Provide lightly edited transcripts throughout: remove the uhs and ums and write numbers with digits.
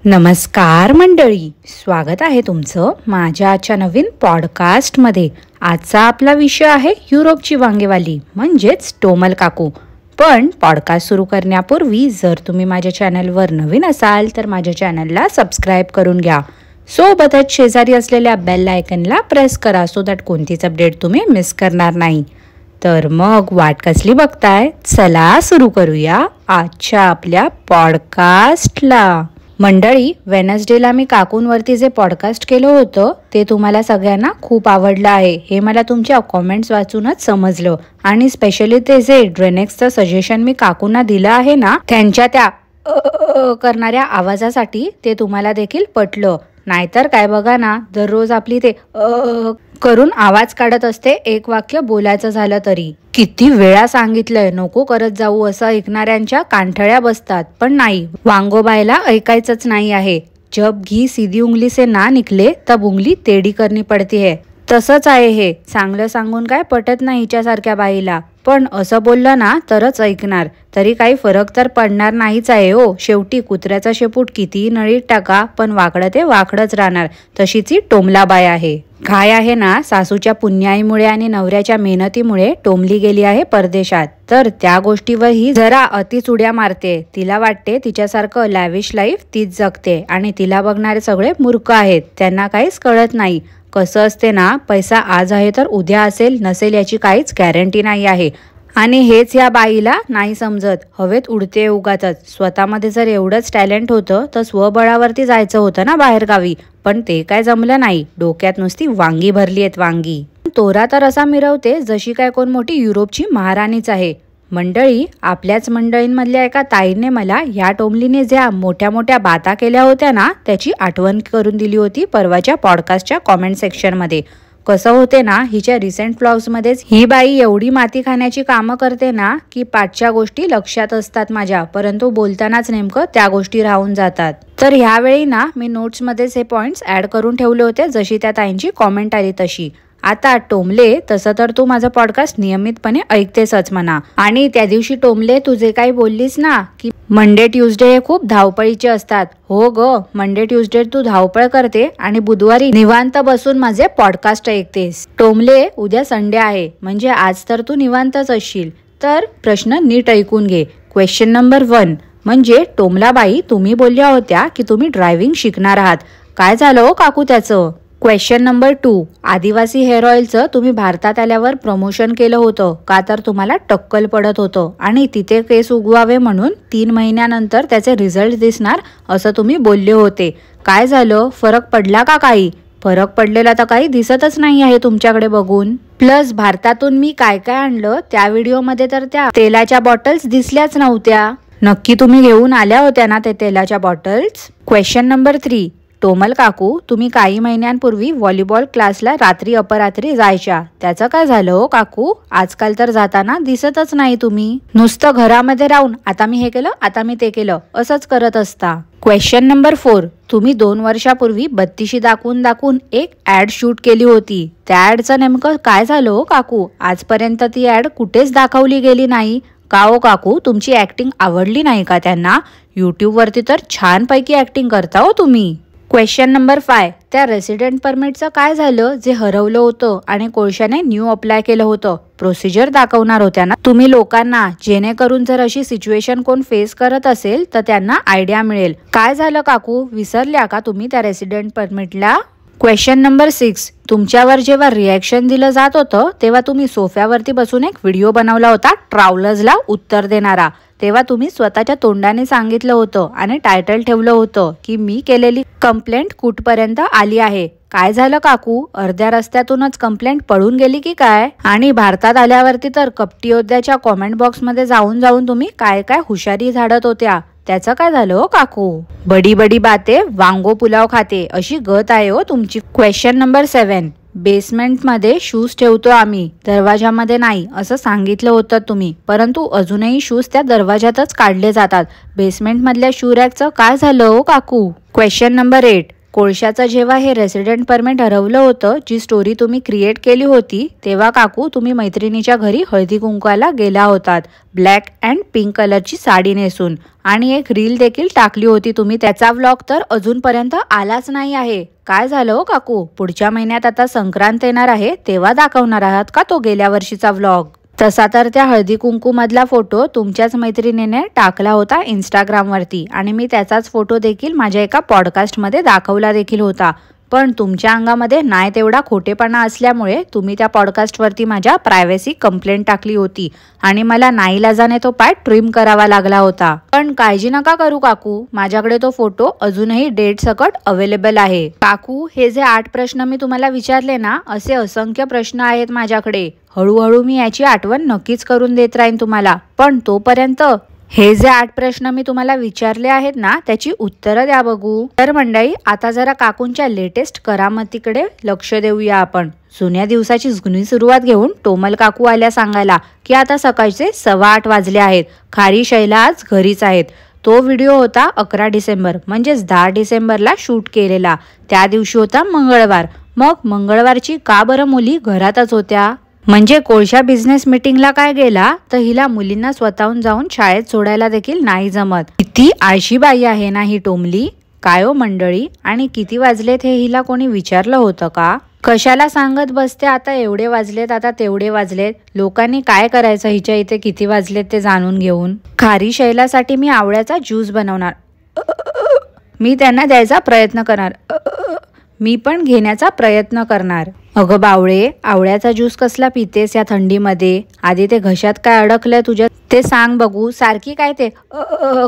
नमस्कार मंडळी, स्वागत आहे तुमचं माझ्या आजच्या नवीन पॉडकास्टमध्ये। आजचा आपला विषय आहे युरोपची वांगेवाली म्हणजेच टोमल काकू। पण पॉडकास्ट सुरू करण्यापूर्वी जर तुम्ही माझ्या चॅनलवर नवीन असाल तर माझ्या चॅनलला सबस्क्राईब करून घ्या। सोबतच शेजारी असलेल्या बेल आयकनला प्रेस करा सो दॅट कोणतीच अपडेट तुम्ही मिस करणार नाही। तर मग वाट कसली बघताय, चला सुरू करूया आजच्या आपल्या पॉडकास्टला। मंडळी, वेनसडेला मी काकूंवरती जे पॉडकास्ट केलं होतं ते तुम्हाला सगळ्यांना खूप आवडलं आहे हे मला तुमच्या कॉमेंट्स वाचूनच समजलं। आणि स्पेशली ते जे ड्रेनेक्सचं सजेशन मी काकूंना दिलं आहे ना, त्यांच्या त्या करणाऱ्या आवाजासाठी ते तुम्हाला देखील पटलं। नाहीतर काय बघा ना, दररोज आपली ते करून आवाज काढत असते एक वाक्य बोलायचं झालं तरी। किती वेळा सांगितलंय नको करत जाऊ असं ऐकणाऱ्यांच्या कांठळ्या बसतात, पण नाही, वांगोबाईला ऐकायचंच नाही आहे। जब घी सीधी उंगली से ना निकले तब उंगली टेढ़ी करनी पड़ती है। तसंच आहे हे, चांगलं सांगून काय पटत नाही हिच्यासारख्या बाईला, पण असं बोललं ना तरच ऐकणार, तरी काही फरक तर पडणार नाहीच आहे हो। शेवटी कुत्र्याचा शेपूट कितीही नळीत टाका पण वाकडं ते वाकडच राहणार, तशीच ही टोमलाबाई आहे। काय आहे ना, सासूच्या पुण्याईमुळे आणि नवऱ्याच्या मेहनतीमुळे टोमली गेली आहे परदेशात, तर त्या गोष्टीवर ही जरा अतिच उड्या मारते। तिला वाटते तिच्यासारखं लॅविश लाईफ तीच जगते आणि तिला बघणारे सगळे मूर्ख आहेत, त्यांना काहीच कळत नाही। कसं असते ना, पैसा आज आहे तर उद्या असेल नसेल याची काहीच गॅरंटी नाही आहे। आणि हेच या बाईला नाही समजत, हवेत उडते उगाचच। स्वतःमध्ये जर एवढंच टॅलेंट होतं तर स्वबळावरती जायचं होतं ना बाहेर गावी, पण ते काय जमलं नाही। डोक्यात नुसती वांगी भरली आहेत वांगी। तोरा तर असा मिरवते जशी काय कोण मोठी युरोपची महाराणीच आहे। मंडळी, आपल्याच मंडळींमधल्या एका ताईने मला ह्या टोमलीने ज्या मोठ्या मोठ्या बाता केल्या होत्या ना त्याची आठवण करून दिली होती परवाच्या पॉडकास्टच्या कॉमेंट सेक्शनमध्ये। कसं होते ना, हिच्या रिसेंट व्लॉग्समध्येच ही बाई एवढी माती खाण्याची कामं करते ना की पाठच्या गोष्टी लक्षात असतात माझ्या, परंतु बोलतानाच नेमकं त्या गोष्टी राहून जातात। तर ह्यावेळी ना मी नोट्समध्येच हे पॉइंट्स ऍड करून ठेवले होते जशी त्या ताईंची कॉमेंट आली तशी। आता टोमले, तसं तर तू माझं पॉडकास्ट नियमितपणे ऐकतेसच म्हणा, आणि त्या दिवशी टोमले तू जे काही बोललीस ना की मंडे ट्यूजडे हे खूप धावपळीचे असतात, हो ग, मंडे ट्यूजडे तू धावपळ करते आणि बुधवारी निवांत बसून माझे पॉडकास्ट ऐकतेस। टोमले, उद्या संडे आहे म्हणजे आज तर तू निवांतच असशील, तर प्रश्न नीट ऐकून घे। क्वेश्चन नंबर 1 म्हणजे टोमलाबाई, तुम्ही बोलल्या होत्या की तुम्ही ड्रायव्हिंग शिकणार आहात, काय झालं हो काकू त्याचं? क्वेश्चन नंबर 2, आदिवासी हेअर ऑइलचं तुम्ही भारतात आल्यावर प्रमोशन केलं होतं का तर तुम्हाला टक्कल पडत होतं आणि तिथे केस उगवावे म्हणून 3 महिन्यानंतर त्याचे रिझल्ट दिसणार असं तुम्ही बोलले होते। काय झालं, फरक पडला का काही? फरक पडलेला तर काही दिसतच नाही आहे तुमच्याकडे बघून। प्लस भारतातून मी काय काय आणलं त्या व्हिडिओमध्ये तर त्या तेलाच्या बॉटल्स दिसल्याच नव्हत्या। नक्की तुम्ही घेऊन आल्या होत्या ना ते तेलाच्या बॉटल्स? क्वेश्चन नंबर 3, टोमल काकू, तुम्ही काही महिन्यांपूर्वी व्हॉलीबॉल क्लासला रात्री अपरात्री जायच्या, त्याचं काय झालं हो काकू? आजकाल तर जाताना दिसतच नाही तुम्ही, नुसतं घरामध्ये राहून आता मी हे केलं आता मी ते केलं असंच करत असता। क्वेश्चन नंबर 4, तुम्ही 2 वर्षापूर्वी बत्तीशी दाखवून एक ऍड शूट केली होती, त्या ऍडचं नेमकं काय झालं हो काकू? आजपर्यंत ती ऍड कुठेच दाखवली गेली नाही का हो काकू? तुमची ऍक्टिंग आवडली नाही का त्यांना? युट्यूब वरती तर छानपैकी ऍक्टिंग करता हो तुम्ही। क्वेश्चन नंबर 5, त्या रेसिडेंट परमिटचं काय झालं जे हरवलं होतं आणि कोळशाने न्यू अप्लाय केलं होतं? प्रोसिजर दाखवणार होत्या ना तुम्ही लोकांना, जेणेकरून जर अशी सिच्युएशन कोण फेस करत असेल तर त्यांना आयडिया मिळेल। काय झालं काकू, विसरल्या का तुम्ही त्या रेसिडेंट परमिटला? क्वेश्चन नंबर 6, तुमच्यावर जेव्हा रिॲक्शन दिलं जात होतं तेव्हा तुम्ही सोफ्यावरती बसून एक व्हिडिओ बनवला होता ट्रॅव्हलर्सला उत्तर देणारा, तेव्हा तुम्ही स्वतःच्या तोंडाने सांगितलं होतं आणि टायटल ठेवलं होतं की मी केलेली कंप्लेंट कुठपर्यंत आली आहे। काय झालं काकू, अर्ध्या रस्त्यातूनच कंप्लेंट पळून गेली की काय? आणि भारतात आल्यावरती तर कपटी योद्ध्याच्या कॉमेंट बॉक्समध्ये जाऊन तुम्ही काय काय हुशारी झाडत होत्या, त्याचं काय झालं हो काकू? बडी बडी बाते वांगो पुलाव खाते अशी गत आहे हो तुमची। क्वेश्चन नंबर 7, बेसमेंटमध्ये शूज ठेवतो आम्ही, दरवाजामध्ये नाही असं सांगितलं होतं तुम्ही, परंतु अजूनही शूज त्या दरवाजातच काढले जातात। बेसमेंटमधल्या शू रॅकचं काय झालं हो काकू? क्वेश्चन नंबर 8, कोळशाचं जेव्हा हे रेसिडेंट परमिट हरवलं होतं, जी स्टोरी तुम्ही क्रिएट केली होती, तेव्हा काकू तुम्ही मैत्रिणीच्या घरी हळदी कुंकवाला गेला होतात ब्लॅक अँड पिंक कलरची साडी नेसून, आणि एक रील देखील टाकली होती तुम्ही. त्याचा व्लॉग तर अजूनपर्यंत आलाच नाही आहे. काय झालं हो काकू? पुढच्या महिन्यात आता संक्रांत येणार आहे, तेव्हा दाखवणार आहात का तो गेल्या वर्षीचा व्लॉग? तसा तर त्या हळदी कुंकू मधला फोटो तुमच्याच मैत्रिणीने टाकला होता इंस्टाग्रामवरती, आणि मी त्याचाच फोटो देखील माझ्या एका पॉडकास्टमध्ये दाखवला देखील होता. पण तुमच्या अंगामध्ये नाही तेवढा खोटेपणा असल्यामुळे तुम्ही त्या पॉडकास्टवरती माझ्या प्रायव्हसी कंप्लेंट टाकली होती, आणि मला नाईलाजाने तो पाय ट्रिम करावा लागला होता. पण काळजी नका करू काकू, माझ्याकडे तो फोटो अजूनही डेट सकट अवेलेबल आहे. काकू, हे जे 8 प्रश्न मी तुम्हाला विचारले ना, असे असंख्य प्रश्न आहेत माझ्याकडे. हळूहळू मी याची आठवण नक्कीच करून देत राहीन तुम्हाला. पण तोपर्यंत हे जे 8 प्रश्न मी तुम्हाला विचारले आहेत ना, त्याची उत्तरं द्या बघू. तर मंडळी, आता जरा काकूंच्या लेटेस्ट करामतीकडे लक्ष देऊया आपण. जुन्या दिवसाची जुनी सुरुवात घेऊन टोमल काकू आल्या सांगायला की आता सकाळचे 8:15 वाजले आहेत. खारी शैला आज घरीच आहेत. तो व्हिडिओ होता 11 डिसेंबर म्हणजेच 10 डिसेंबरला शूट केलेला. त्या दिवशी होता मंगळवार. मग मंगळवारची का बरं मुली घरातच होत्या? म्हणजे कोळशा बिझनेस मीटिंगला काय गेला तर हिला मुलींना स्वतःहून जाऊन शाळेत सोडायला देखील नाही जमत. किती आळशी बाई आहे ना ही टोमली. काय हो मंडळी, आणि किती वाजलेत हे हिला कोणी विचारलं होतं का? कशाला सांगत बसते आता एवढे वाजलेत, आता तेवढे वाजलेत. लोकांनी काय करायचं हिच्या इथे किती वाजलेत ते जाणून घेऊन. खारी शैलासाठी मी आवळ्याचा ज्यूस बनवणार. मी त्यांना द्यायचा प्रयत्न करणार. मी पण घेण्याचा प्रयत्न करणार. अगं बावळे, आवळ्याचा ज्यूस कसला पितेस या थंडीमध्ये? आधी ते घशात काय अडकलंय तुझ्या ते सांग बघू. सारखी काय ते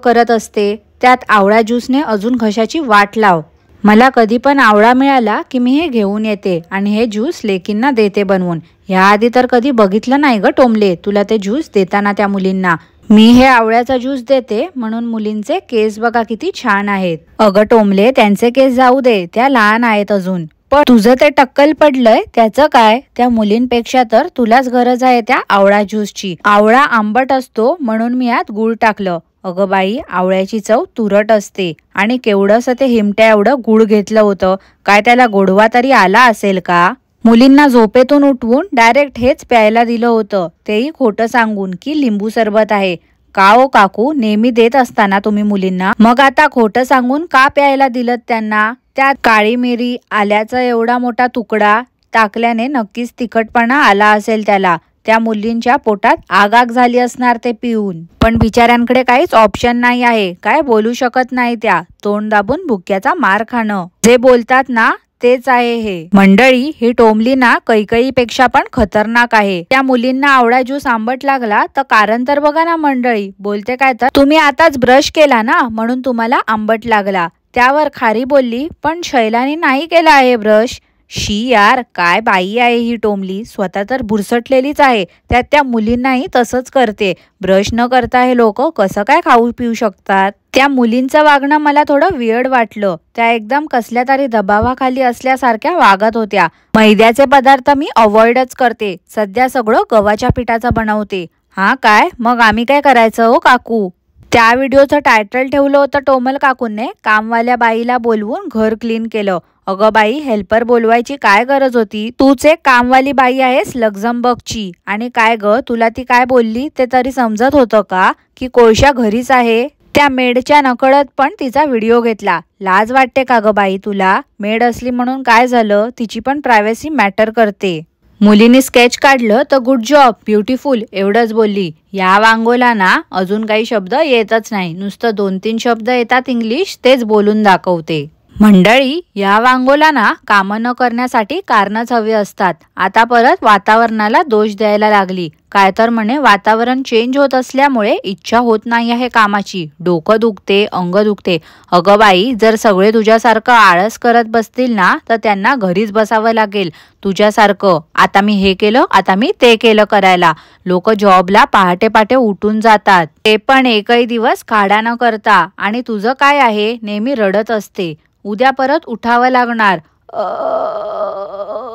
करत असते. त्यात आवळा ज्यूसने अजून घशाची वाट लाव. मला कधी पण आवळा मिळाला की मी हे घेऊन येते आणि हे ज्यूस लेकींना देते बनवून. ह्याआधी तर कधी बघितलं नाही ग टोमले तुला ते ज्यूस देताना त्या मुलींना. मी हे आवळ्याचा ज्यूस देते म्हणून मुलींचे केस बघा किती छान आहेत. अगं टोमले, त्यांचे केस जाऊ दे, त्या लहान आहेत अजून. पण तुझं ते टक्कल पडलंय त्याचं काय? त्या मुलींपेक्षा तर तुलाच गरज आहे त्या आवळा ज्यूसची. आवळा आंबट असतो म्हणून मी यात गुळ टाकलं. अगं बाई, आवळ्याची चव तुरट असते. आणि केवढंसं ते हिमट्या एवढं गुळ घेतलं होतं. काय त्याला गोडवा तरी आला असेल का? मुलींना झोपेतून उठवून डायरेक्ट हेच प्यायला दिलं होतं, तेही खोटं सांगून की लिंबू सरबत आहे. का ओ काकू, नेहमी देत असताना तुम्ही मुलींना, मग आता खोटं सांगून का प्यायला दिलं त्यांना? त्यात काळी मिरी, आल्याचा एवढा मोठा तुकडा टाकल्याने नक्कीच तिखटपणा आला असेल त्याला. त्या मुलींच्या पोटात आग झाली असणार ते पिऊन. पण बिचाऱ्यांकडे काहीच ऑप्शन नाही आहे. काय बोलू शकत नाही त्या. तोंड दाबून भुक्याचा मार खाणं. जे बोलतात ना तेच आहे हे. मंडळी, ही टोमली ना कैकईपेक्षा पण खतरनाक आहे. त्या मुलींना आवळा ज्यूस आंबट लागला तर कारण तर बघा ना मंडळी. बोलते काय तर, तुम्ही आताच ब्रश केला ना म्हणून तुम्हाला आंबट लागला. त्यावर खारी बोलली, पण शैलानी नाही केला आहे ब्रश. शी यार, काय बाई आहे ही टोमली. स्वतः तर बुरसटलेलीच आहे, त्यात त्या मुलींनाही तसंच करते. ब्रश न करता हे लोक कसं काय खाऊ पिऊ शकतात? त्या मुलींचं वागणं मला थोडं वियर्ड वाटलं. त्या एकदम कसल्या तरी दबावाखाली असल्यासारख्या वागत होत्या. मैद्याचे पदार्थ मी अवॉइडच करते. सध्या सगळं गव्हाच्या पिठाचं बनवते. हा काय, मग आम्ही काय करायचं हो काकू? त्या व्हिडिओचं टायटल ठेवलं होतं टोमल काकूंने, कामवाल्या बाईला बोलवून घर क्लीन केलं. अगं बाई, हेल्पर बोलवायची काय गरज होती? तूच एक कामवाली बाई आहेस लक्झमबर्गची. आणि काय ग, तुला ती काय बोलली ते तरी समजत होतं का की कोळशा घरीच आहे? त्या मेडच्या नकळत पण तिचा व्हिडिओ घेतला. लाज वाटते का ग बाई तुला? मेड असली म्हणून काय झालं? तिची पण प्रायव्हसी मॅटर करते. मुलीने स्केच काढलं तर गुड जॉब, ब्युटिफुल एवढंच बोलली. या वांगोला ना अजून काही शब्द येतच नाही. नुसतं 2-3 शब्द येतात इंग्लिश, तेच बोलून दाखवते. मंडळी, या वांगोला ना कामं न करण्यासाठी कारणच हवी असतात. आता परत वातावरणाला दोष द्यायला लागली. काय तर म्हणे वातावरण चेंज होत असल्यामुळे इच्छा होत नाही आहे कामाची. डोकं दुखते, अंग दुखते. अगं बाई, जर सगळे तुझ्यासारखं आळस करत बसतील ना तर त्यांना घरीच बसावं लागेल तुझ्यासारखं. आता मी हे केलं, आता मी ते केलं करायला. लोक जॉबला पहाटे पहाटे उठून जातात, ते पण एकही दिवस खाडा न करता. आणि तुझं काय आहे, नेहमी रडत असते. उद्या परत उठावं लागणार.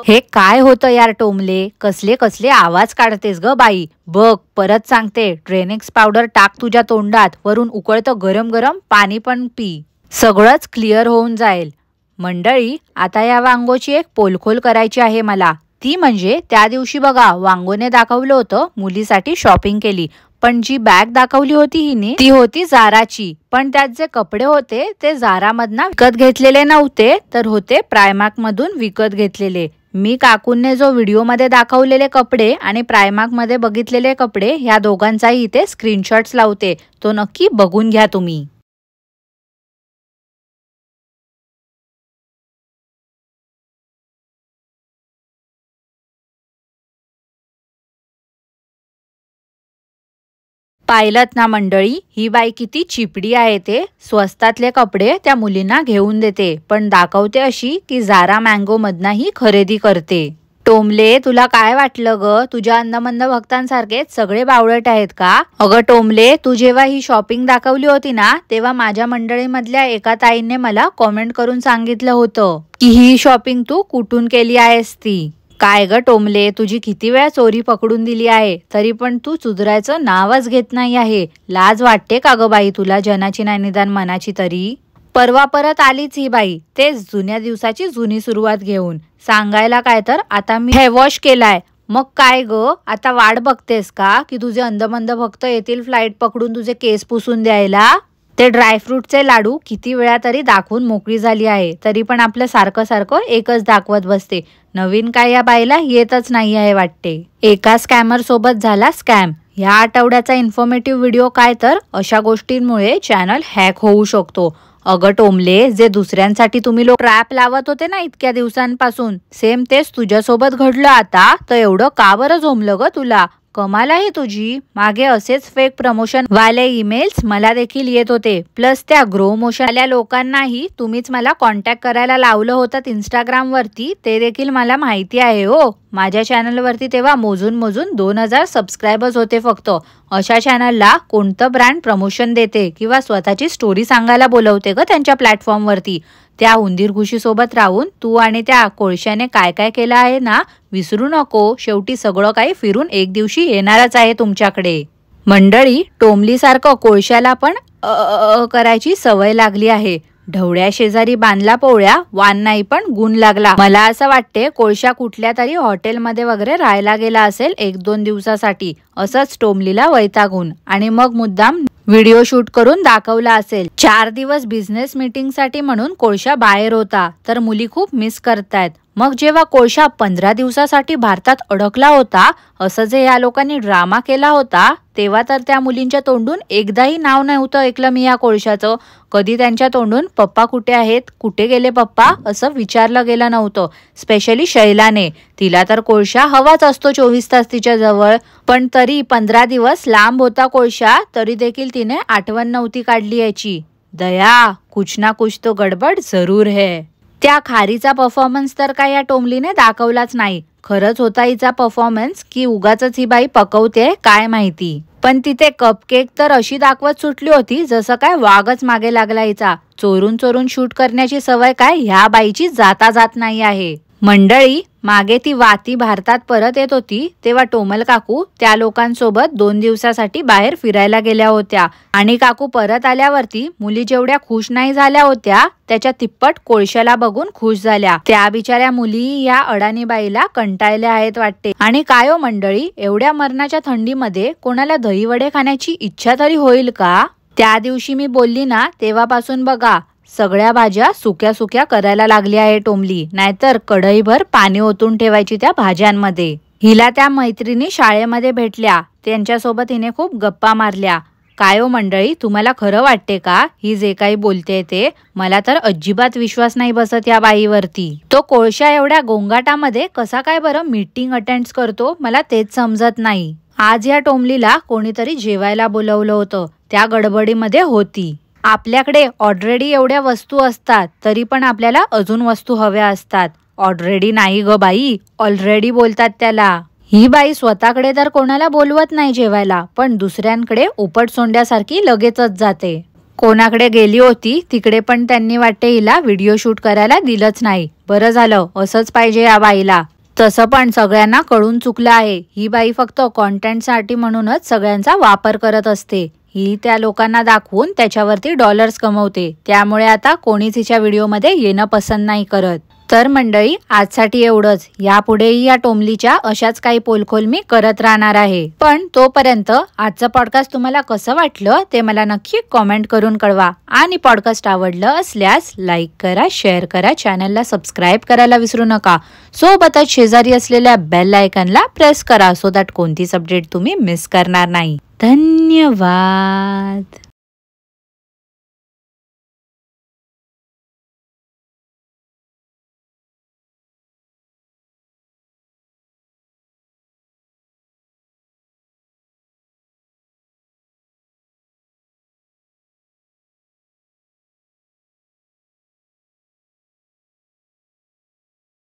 हे काय होतं यार टोमले? कसले कसले आवाज काढतेस ग बाई. बघ, परत सांगते, ट्रेनिक्स पावडर टाक तुझ्या तोंडात. वरून उकळतं गरम गरम पाणी पण पी. सगळंच क्लिअर होऊन जाईल. मंडळी, आता या वांगोची एक पोलखोल करायची आहे मला. ती म्हणजे त्या दिवशी बघा वांगोने दाखवलं होतं मुलीसाठी शॉपिंग केली, पण जी बॅग दाखवली होती हिने ती होती जाराची. पण त्यात जे कपडे होते ते जारामधनं विकत घेतलेले नव्हते, तर होते प्रायमार्क मधून विकत घेतलेले. मी काकूंने जो व्हिडिओ मध्ये दाखवलेले कपडे आणि प्रायमार्क मध्ये बघितलेले कपडे ह्या दोघांचाही इथे स्क्रीनशॉट्स लावते, तो नक्की बघून घ्या तुम्ही. पाहिलत ना मंडळी, ही बाई किती चिपडी आहे. ते स्वस्तातले कपडे त्या मुलींना घेऊन देते, पण दाखवते अशी की जारा मँगो मधनही खरेदी करते. टोमले, तुला काय वाटलं ग? तुझ्या अंदमंद भक्तांसारखेच सगळे बावळट आहेत का? अगं टोमले, तू जेव्हा ही शॉपिंग दाखवली होती ना, तेव्हा माझ्या मंडळीमधल्या एका ताईने मला कॉमेंट करून सांगितलं होतं की ही शॉपिंग तू कुठून केली आहेस ती. काय ग टोमले, तुझी किती वेळा चोरी पकडून दिली आहे, तरी पण तू सुधारायचं नावच घेत नाही आहे. लाज वाटते का ग बाई तुला? जनाची नाही निदान मनाची तरी. परवा परत आलीच ही बाई, तेच जुन्या दिवसाची जुनी सुरुवात घेऊन. सांगायला काय तर आता मी हेअर वॉश केलाय. मग काय ग, आता वाट बघतेस का की तुझे अंदमंद भक्त येतील फ्लाईट पकडून तुझे केस पुसून द्यायला? ते ड्रायफ्रूटचे लाडू किती वेळा तरी दाखवून मोकळी झाली आहे, तरी पण आपलं सारखं सारखं एकच दाखवत बसते. नवीन काय या बाईला येतच नाही आहे वाटते. एका स्कॅमर सोबत झाला स्कॅम. ह्या आठवड्याचा इन्फॉर्मेटिव्ह व्हिडिओ काय तर अशा गोष्टींमुळे चॅनल हॅक होऊ शकतो. अगं टोमले, जे दुसऱ्यांसाठी तुम्ही लोक ट्रॅप लावत होते ना इतक्या दिवसांपासून, सेम तेच तुझ्यासोबत घडलं आता. तर एवढं का बरं झोंबलं ग तुला? कमाल आहे तुझी. मागे असेच फेक प्रमोशन वाले ईमेल्स मला देखील येत होते, प्लस त्या ग्रो मोशन वाल्या लोकांनाही तुम्हीच मला कॉन्टॅक्ट करायला लावलं होतं इंस्टाग्राम वरती, ते देखील मला माहिती आहे हो. माझ्या चॅनल वरती तेव्हा मोजून मोजून 2000 सबस्क्रायबर्स होते फक्त. अशा चॅनलला कोणतं ब्रँड प्रमोशन देते किंवा स्वतःची स्टोरी सांगायला बोलवते ग त्यांच्या प्लॅटफॉर्म वरती? त्या उंदीर घुशी सोबत राहून तू आणि त्या कोळशाने काय काय केलं आहे ना, विसरू नको. शेवटी सगळं काही फिरून एक दिवशी येणारच आहे तुमच्याकडे. मंडळी, टोमली सारखं कोळशाला पण करायची सवय लागली आहे. ढवळ्या शेजारी बांधला पोळ्या, वान नाही पण गुण लागला. मला असं वाटते कोळशा कुठल्या तरी हॉटेलमध्ये वगैरे राहायला गेला असेल 1-2 दिवसासाठी, असंच टोमलीला वैतागून, आणि मग मुद्दाम व्हिडिओ शूट करून दाखवला असेल. 4 दिवस बिझनेस मीटिंग साठी म्हणून कोळशा बाहेर होता, तर मुली खूप मिस करतायत. मग जेव्हा कोळशा 15 दिवसासाठी भारतात अडकला होता, असं जे या लोकांनी ड्रामा केला होता, तेव्हा तर त्या मुलींच्या तोंडून एकदाही नाव नव्हतं ऐकलं मी या कोळशाचं. कधी त्यांच्या तोंडून पप्पा कुठे आहेत, कुठे गेले पप्पा, असं विचारलं गेलं नव्हतं. स्पेशली शैलाने. तिला तर कोळशा हवाच असतो 24 तास तिच्या जवळ. पण तरी 15 दिवस लांब होता कोळशा, तरी देखील तिने आठवण नव्हती काढली याची. दया, कुछ ना कुछ तो गडबड जरूर है. त्या खारीचा परफॉर्मन्स तर काय या टोमलीने दाखवलाच नाही. खरंच होता हिचा परफॉर्मन्स की उगाचच ही बाई पकवते काय माहिती. पण तिथे कपकेक तर अशी दाखवत सुटली होती जसं काय वाघच मागे लागला हिचा. चोरून चोरून शूट करण्याची सवय काय ह्या बाईची जाता जात नाही आहे. मंडळी, मागे ती वाती भारतात परत येत होती तेव्हा टोमल काकू त्या लोकांसोबत 2 दिवसासाठी बाहेर फिरायला गेल्या होत्या, आणि काकू परत आल्यावरती मुली जेवढ्या खुश नाही झाल्या होत्या त्याच्या तिप्पट कोळशाला बघून खुश झाल्या. त्या बिचाऱ्या मुली या अडाणी बाईला कंटाळल्या आहेत वाटते. आणि काय हो मंडळी, एवढ्या मरणाच्या थंडीमध्ये कोणाला दहीवडे खाण्याची इच्छा तरी होईल का? त्या दिवशी मी बोलली ना, तेव्हापासून बघा सगळ्या भाज्या सुक्या सुक्या करायला लागली आहे टोमली, नाहीतर कढईभर पाणी ओतून ठेवायची त्या भाज्यांमध्ये. हिला त्या मैत्रिणी शाळेमध्ये भेटल्या, त्यांच्यासोबत हिने खूप गप्पा मारल्या. काय हो मंडळी, तुम्हाला खरं वाटते का ही जे काही बोलते ते? मला तर अजिबात विश्वास नाही बसत या बाईवरती. तो कोळशा एवढ्या गोंगाटामध्ये कसा काय बरं मीटिंग अटेंड करतो, मला तेच समजत नाही. आज या टोमलीला कोणीतरी जेवायला बोलवलं होतं, त्या गडबडीमध्ये होती. आपल्याकडे ऑलरेडी एवढ्या वस्तू असतात तरी पण आपल्याला अजून वस्तू हव्या असतात. ऑलरेडी नाही ग बाई, ऑलरेडी बोलतात त्याला. ही बाई स्वतःकडे तर कोणाला बोलवत नाही जेवायला, पण दुसऱ्यांकडे उपट सोंड्यासारखी लगेचच जाते. कोणाकडे गेली होती तिकडे पण त्यांनी वाटते हिला व्हिडिओ शूट करायला दिलंच नाही. बरं झालं, असंच पाहिजे या बाईला. तसं पण सगळ्यांना कळून चुकलं आहे, ही बाई फक्त कॉन्टेंटसाठी म्हणूनच सगळ्यांचा वापर करत असते. ही त्या लोकांना दाखवून त्याच्यावरती डॉलर्स कमवते, त्यामुळे आता कोणीच हिच्या व्हिडिओमध्ये येणं पसंत नाही करत. तर मंडळी, आजसाठी एवढंच. यापुढेही या टोमलीच्या अशाच काही पोलखोल मी करत राहणार आहे. पण तोपर्यंत आजचं पॉडकास्ट तुम्हाला कसं वाटलं ते मला नक्की कॉमेंट करून कळवा. आणि पॉडकास्ट आवडलं असल्यास लाईक करा, शेअर करा, चॅनलला सबस्क्राईब करायला विसरू नका. सोबतच शेजारी असलेल्या बेल आयकॉनला प्रेस करा, सो दॅट कोणतीच अपडेट तुम्ही मिस करणार नाही. धन्यवाद.